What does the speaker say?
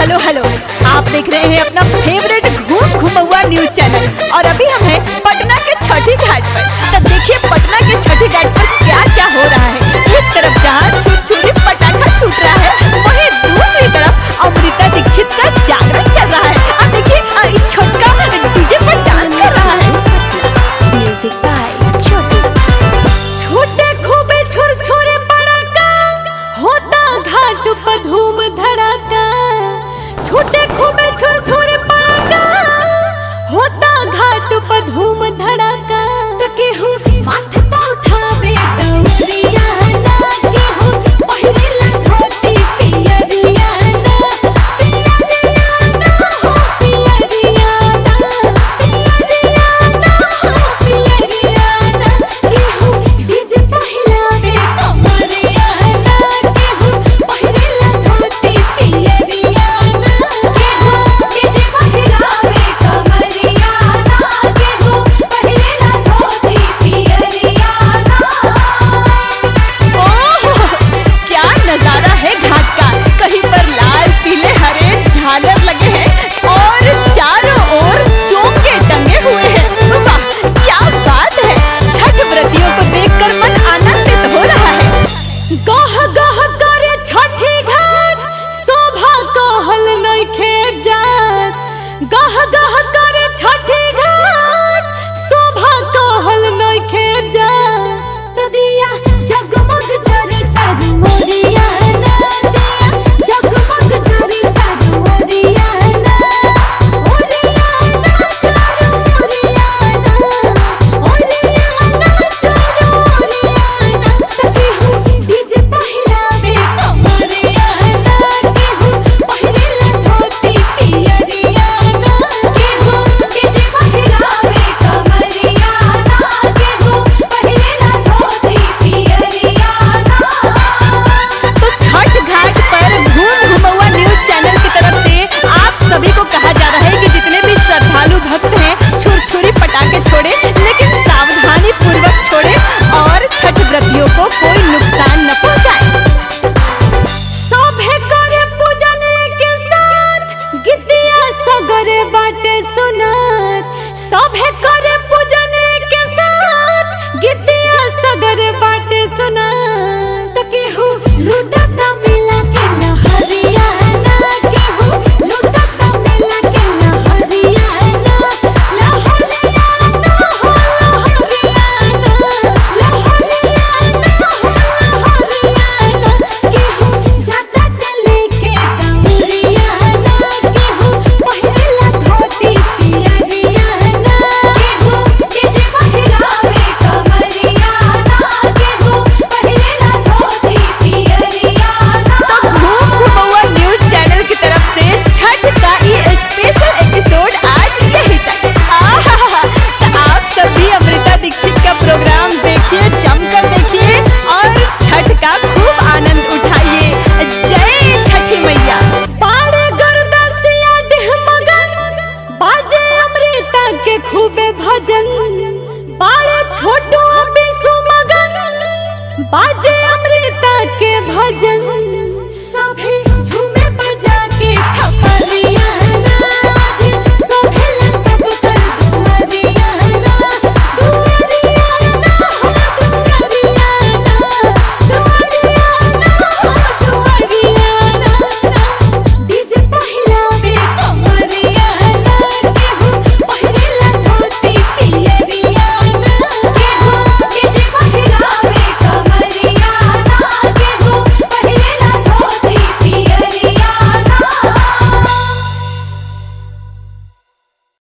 Hello hello, आप देख रहे हैं अपना फेवरेट घूम घुमौआ न्यूज चैनल और अभी हम हैं पटना के छठी घाट पर। तब देखिए पटना के छठी घाट पर क्या क्या हो रहा है। एक तरफ जहाँ छुरछुरी पटाखा छूट रहा है, वहीं दूसरी तरफ अमृता दीक्षित का जागरण चल रहा है। अब देखिए इस छोटका डीजे पर डांस कर रहा है। म्यूजिक बाय छोटू। छोटे खूबे छुरछुरे पटाखा होता घाट पर धूम धड़ाका। छोटे खूबे छुरछुरे पटाखा होता घाट पर धूम धड़ाका। तो केहू माथे पर उठावे दौरिया ना, केहू पहिरेला धोती पियरिया ना, पियरिया ना हो पियरिया ना, पियरिया ना हो पियरिया ना। केहू डीजे पहिरावे कमरिया ना, केहू पहिरेला धोती पियरिया ना, केहू डीजे पहिरावे कमरिया ना, केहू पहिरेला धोती पियरिया ना। ओह क्या नजारा है घाट का। कहीं पर लाल पीले हरे झालर लगे हैं और चारों ओर चोंगे टंगे हुए हैं। वाह क्या बात है। छठ व्रतियों को देखकर मन आनंदित हो रहा है। गह गह करे छठी घाट, शोभा कहल नइखे जात। गह गह करे छठी घाट,